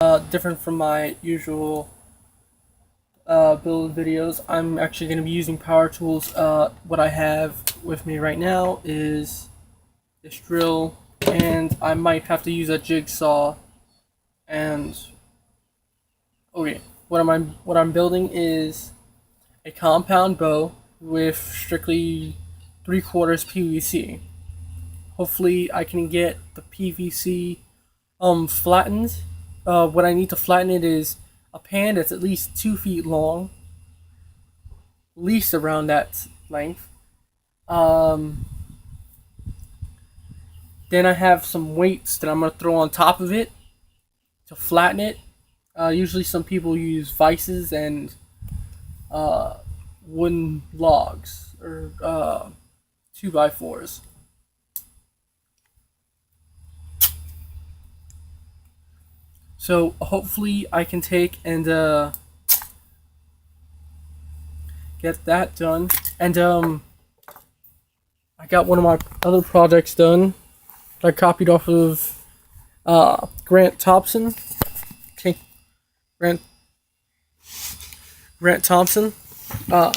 Different from my usual build videos. I'm actually going to be using power tools. What I have with me right now is this drill, and I might have to use a jigsaw. And okay, what I'm building is a compound bow with strictly 3/4 PVC. Hopefully, I can get the PVC flattened. What I need to flatten it is a pan that's at least 2 feet long, at least around that length. Um, then I have some weights that I'm gonna throw on top of it to flatten it. Usually, some people use vices and uh, wooden logs or 2x4s. So hopefully, I can take and get that done. And I got one of my other projects done. I copied off of Grant Thompson. Okay, Grant Grant Thompson. Uh,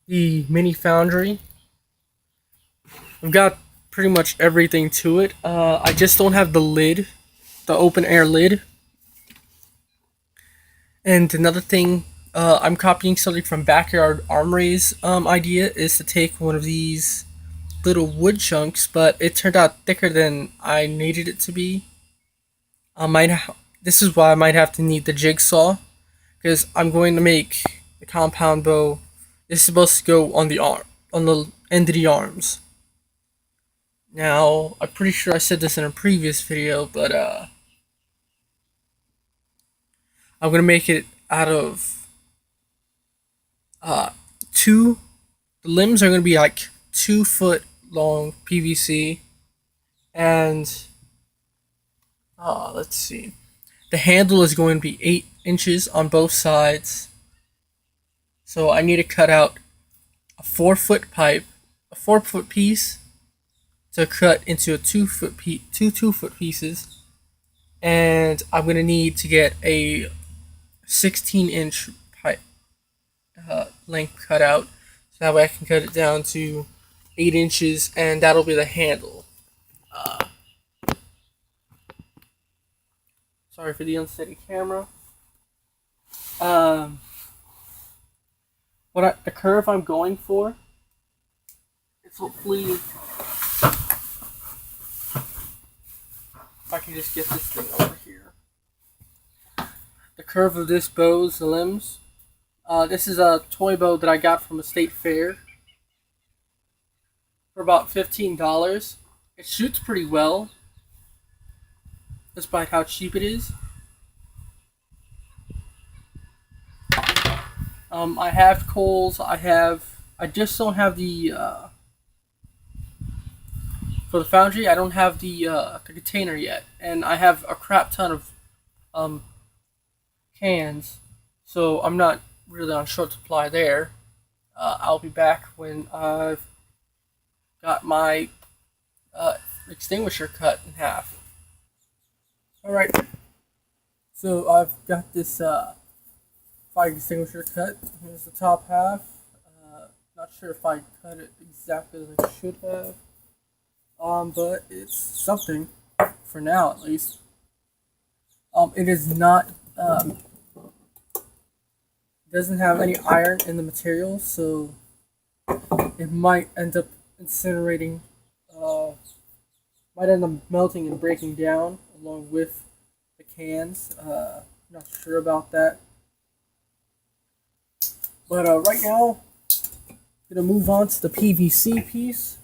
the mini foundry. I've got pretty much everything to it. I just don't have the lid, the open air lid. And another thing, I'm copying something from Backyard Armory's idea is to take one of these little wood chunks, but it turned out thicker than I needed it to be. This is why I might have to need the jigsaw because I'm going to make the compound bow. It's supposed to go on the arm, on the end of the arms. Now, I'm pretty sure I said this in a previous video, but I'm gonna make it out of uh two. The limbs are gonna be like 2 foot long PVC, and let's see. The handle is going to be 8 inches on both sides. So I need to cut out a 4 foot pipe, a 4 foot piece to cut into a 2 foot two 2 foot pieces, and I'm gonna need to get a 16-inch pipe length cut out, so that way I can cut it down to 8 inches, and that'll be the handle. Sorry for the unsteady camera. Um, the curve I'm going for is hopefully if I can just get this thing over here. The curve of this bow's limbs. This is a toy bow that I got from a state fair for about $15. It shoots pretty well, despite how cheap it is. I have coals. I just don't have the for the foundry. I don't have the container yet, and I have a crap ton of um, cans, so I'm not really on short supply there. I'll be back when I've got my extinguisher cut in half. All right, so I've got this fire extinguisher cut. Here's the top half. Not sure if I cut it exactly as I should have, but it's something for now at least. It is not doesn't have any iron in the material, so it might end up incinerating. Uh, might end up melting and breaking down along with the cans. Not sure about that. But right now, I'm gonna move on to the PVC piece.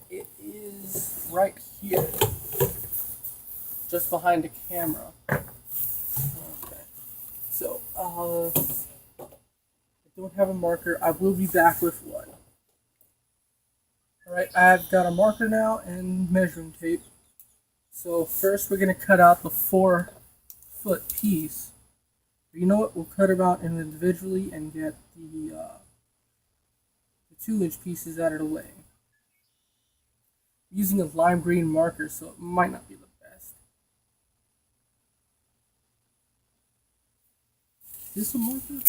It is right here, just behind the camera. Okay. So, I don't have a marker. I will be back with one. Alright, I've got a marker now and measuring tape. So first we're going to cut out the 4 foot piece. You know what? We'll cut them out individually and get the 2 inch pieces out of the way. I'm using a lime green marker, so it might not be the best. Is this a marker?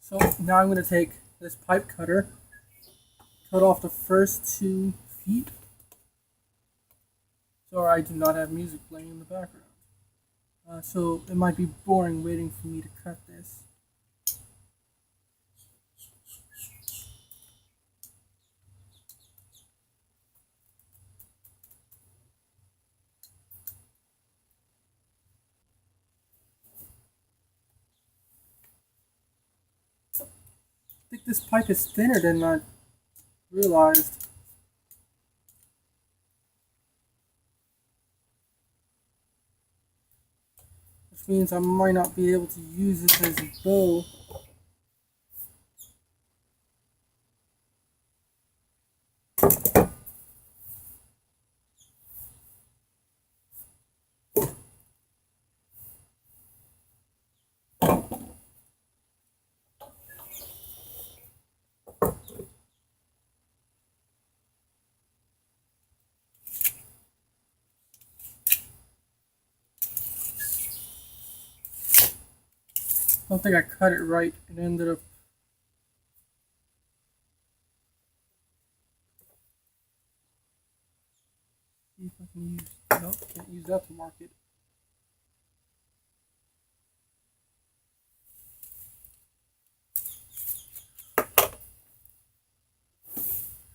So now I'm going to take this pipe cutter, cut off the first 2 feet. Sorry, I do not have music playing in the background. So it might be boring waiting for me to cut this. I think this pipe is thinner than I realized. Which means I might not be able to use this as a bow. I don't think I cut it right. It ended up. See if I can use. Nope, can't use that to mark it.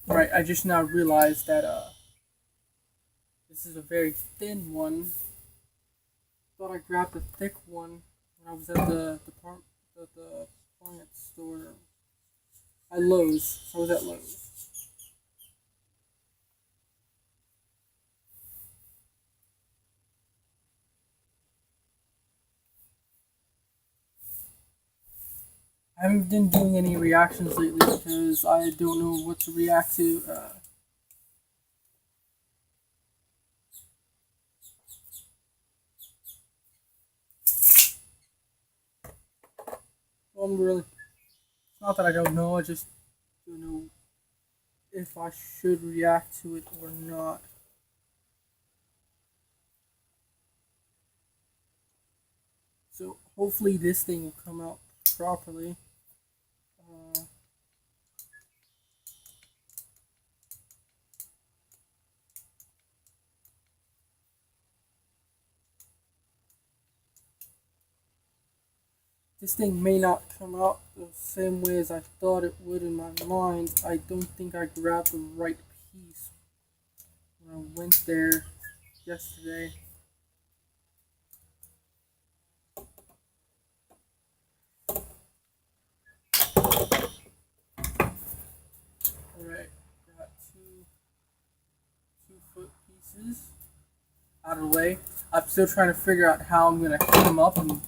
Right, I just now realized that this is a very thin one. Thought I grabbed a thick one when I was at the appliance store at Lowe's. I was at Lowe's. I haven't been doing any reactions lately because I don't know what to react to. I'm really. It's not that I don't know. I just don't know if I should react to it or not. So hopefully this thing will come out properly. This thing may not come out the same way as I thought it would in my mind. I don't think I grabbed the right piece when I went there yesterday. Alright, got 2 foot pieces out of the way. I'm still trying to figure out how I'm gonna heat them up, and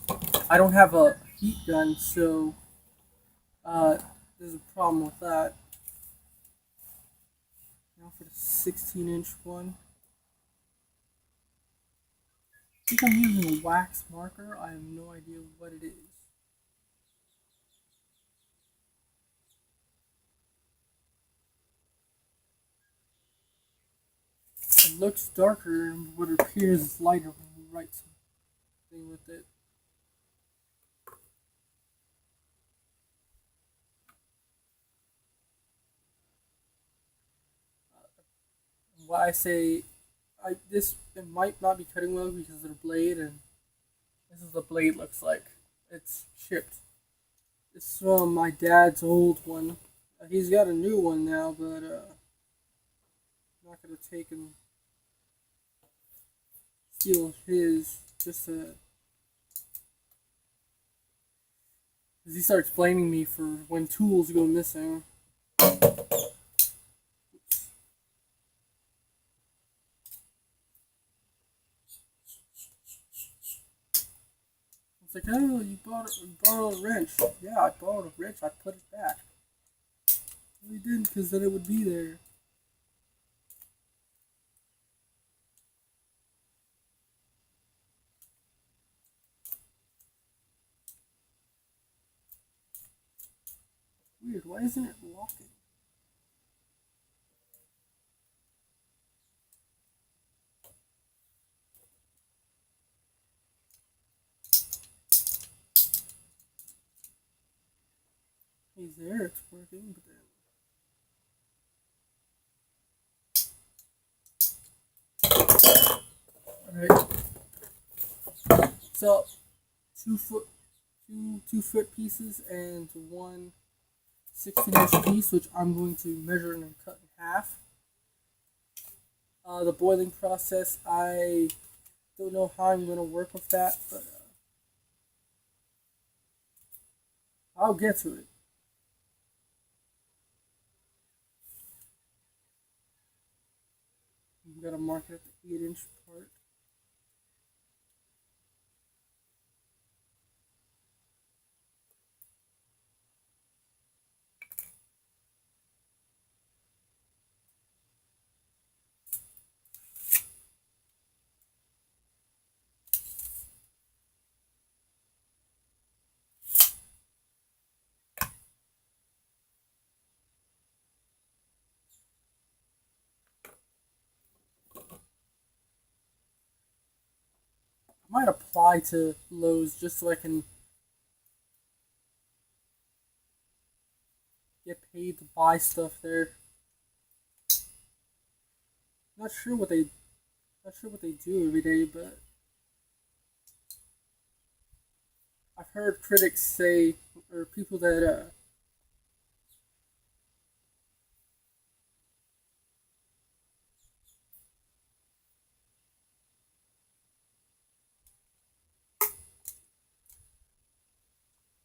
I don't have a heat gun, so there's a problem with that. Now for the 16-inch one. I think I'm using a wax marker. I have no idea what it is. It looks darker, but it appears lighter when you write something with it. Why I say this it might not be cutting well because of the blade, and this is the blade looks like. It's chipped. It's from my dad's old one. He's got a new one now, but I'm not gonna take and steal his just to. Cause he starts blaming me for when tools go missing. hell, you borrowed a wrench. Yeah, I borrowed a wrench. I put it back. Well, you didn't, because then it would be there. Weird. Why isn't it locking? He's there. It's working, but then. Alright. So 2 foot, two 2 foot pieces and one 16-inch piece, which I'm going to measure and then cut in half. The boiling process, I don't know how I'm going to work with that, but I'll get to it. I'm going to mark it at the 8-inch part. I might apply to Lowe's just so I can get paid to buy stuff there. Not sure what they not sure what they do every day, but I've heard critics say, or people that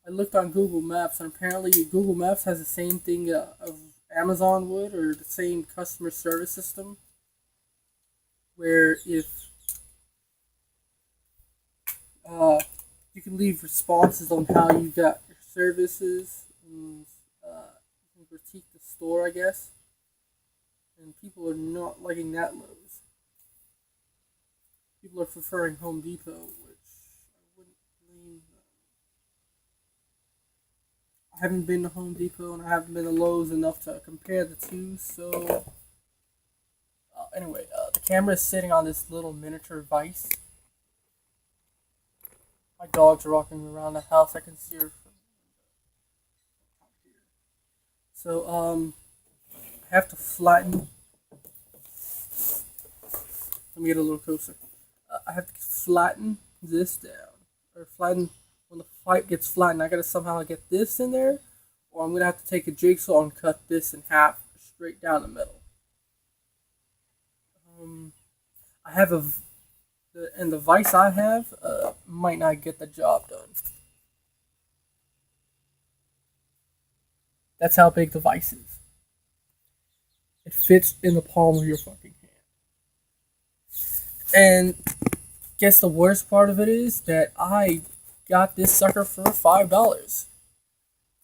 I looked on Google Maps, and apparently Google Maps has the same thing of Amazon would, or the same customer service system, where if uh, you can leave responses on how you got your services, and you can critique the store, I guess. And people are not liking that Lowe's. People are preferring Home Depot, which I wouldn't blame them. I haven't been to Home Depot and I haven't been to Lowe's enough to compare the two. So anyway, the camera is sitting on this little miniature vise. My dogs are walking around the house. I can see her from out here. So I have to flatten. Let me get a little closer. I have to flatten this down, or flatten when the pipe gets flattened. I gotta somehow get this in there, or I'm gonna have to take a jigsaw and cut this in half straight down the middle. Um, I have and the vise I have might not get the job done. That's how big the vise is. It fits in the palm of your fucking hand. And guess the worst part of it is that I got this sucker for $5.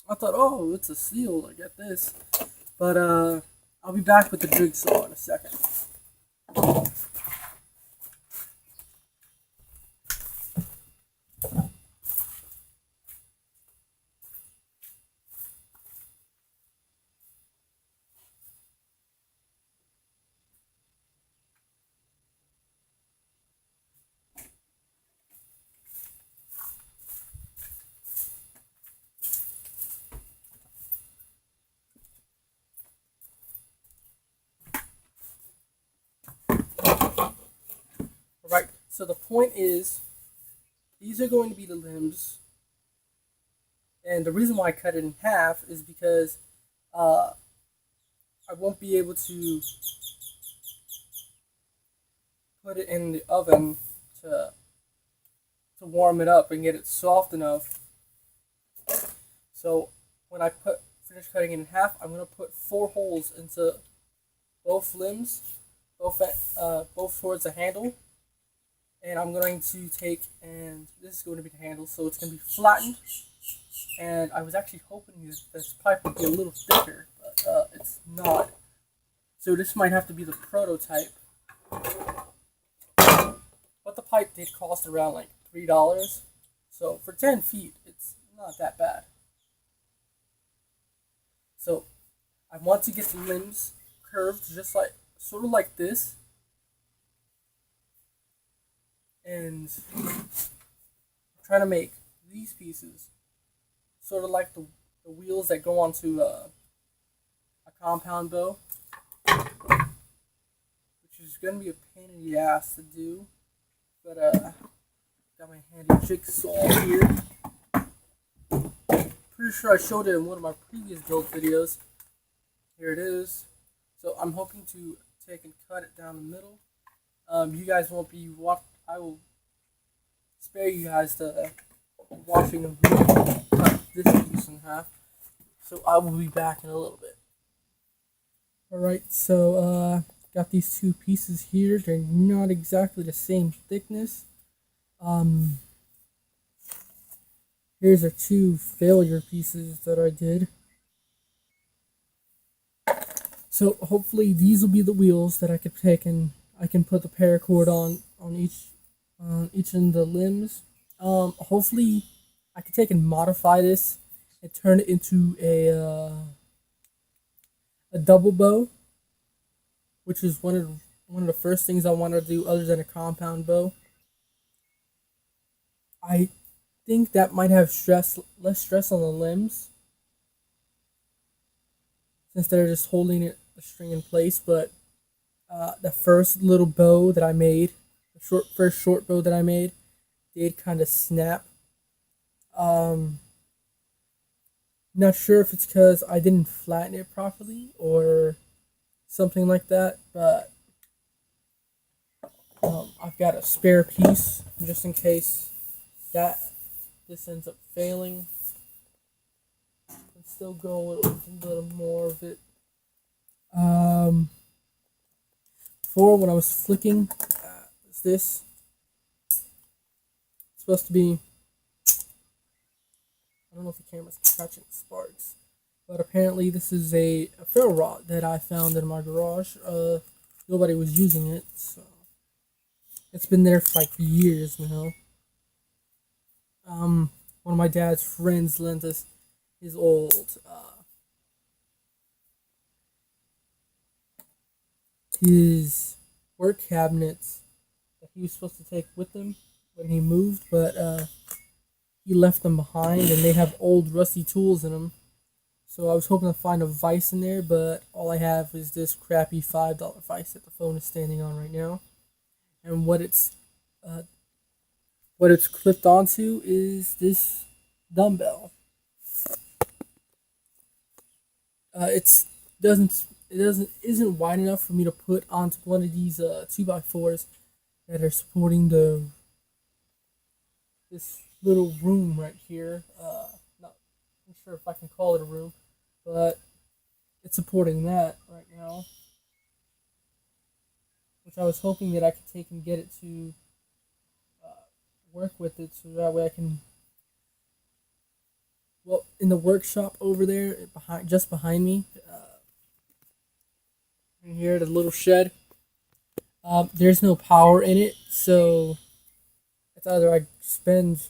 I thought, oh, it's a steal. I get this, but I'll be back with the jigsaw in a second. All right. So the point is, these are going to be the limbs, and the reason why I cut it in half is because uh, I won't be able to put it in the oven to to warm it up and get it soft enough. So when I finish cutting it in half, I'm gonna put 4 holes into both limbs, both towards the handle, And I'm going to take, and this is going to be the handle, so it's going to be flattened. And I was actually hoping this pipe would be a little thicker, but it's not. So this might have to be the prototype. But the pipe did cost around like $3. So for 10 feet, it's not that bad. So I want to get the limbs curved just like, sort of like this. And I'm trying to make these pieces sort of like the wheels that go onto a compound bow, which is going to be a pain in the ass to do. But got my handy jigsaw here. Pretty sure I showed it in one of my previous build videos. Here it is. So I'm hoping to take and cut it down the middle. You guys won't be I will spare you guys the watching of me cut this piece in half. So I will be back in a little bit. Alright, so got these two pieces here. They're not exactly the same thickness. Here's our two failure pieces that I did. So hopefully these will be the wheels that I could take and I can put the paracord on each of the limbs. Hopefully I can take and modify this and turn it into a double bow, which is one of the first things I want to do other than a compound bow. I think that might have less stress on the limbs since they're just holding the string in place. But the first little bow that I made, the first short bow that I made, did kind of snap. Not sure if it's because I didn't flatten it properly or something like that, but I've got a spare piece just in case this ends up failing. And still go with a little more of it. Before when I was flicking, this it's supposed to be. I don't know if the camera's catching sparks, but apparently this is a ferro rod that I found in my garage. Nobody was using it, so it's been there for like years now. One of my dad's friends lent us his old his work cabinets that he was supposed to take with him when he moved, but he left them behind, and they have old rusty tools in them. So I was hoping to find a vise in there, but all I have is this crappy $5 vise that the phone is standing on right now, and what it's clipped onto is this dumbbell. It's doesn't it doesn't isn't wide enough for me to put onto one of these 2x4s that are supporting this little room right here. Not sure if I can call it a room, but it's supporting that right now, which I was hoping that I could take and get it to work with it, so that way I can. Well, in the workshop over there, just behind me, in here, the little shed. There's no power in it, so it's either I spend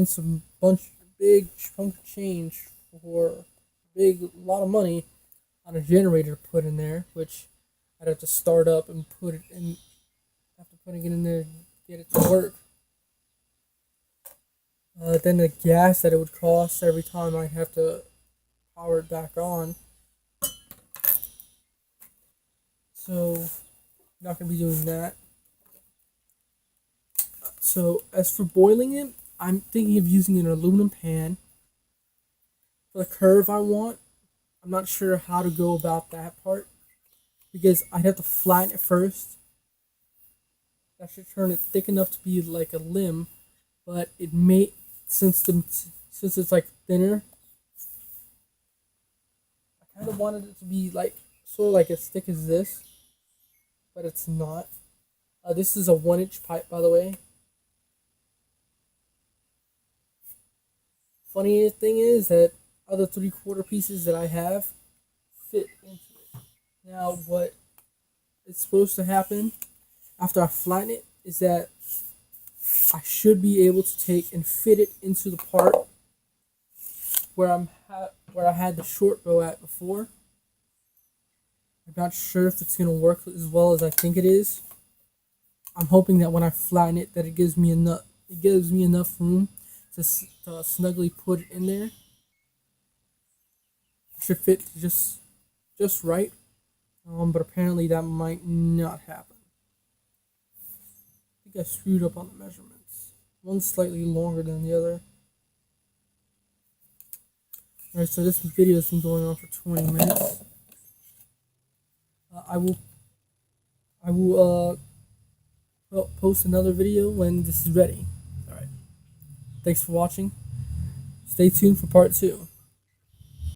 some big chunk of change for a lot of money on a generator to put in there, which I'd have to start up and put it in after putting it in there, get it to work. Then the gas that it would cost every time I'd have to power it back on. So, not going to be doing that. So, as for boiling it, I'm thinking of using an aluminum pan. For the curve I want, I'm not sure how to go about that part, because I'd have to flatten it first. That should turn it thick enough to be like a limb, but it may, since it's like thinner, I kind of wanted it to be like sort of like as thick as this, but it's not. This is a 1-inch pipe, by the way. Funny thing is that other 3/4 pieces that I have fit into it. Now, what is supposed to happen after I flatten it is that I should be able to take and fit it into the part where I had the short bow at before. I'm not sure if it's gonna work as well as I think it is. I'm hoping that when I flatten it, that it gives me enough room to snugly put it in there. It should fit just right. But apparently that might not happen. I think I screwed up on the measurements. One's slightly longer than the other. Alright, so this video has been going on for 20 minutes. I will post another video when this is ready. Alright. Thanks for watching. Stay tuned for part 2.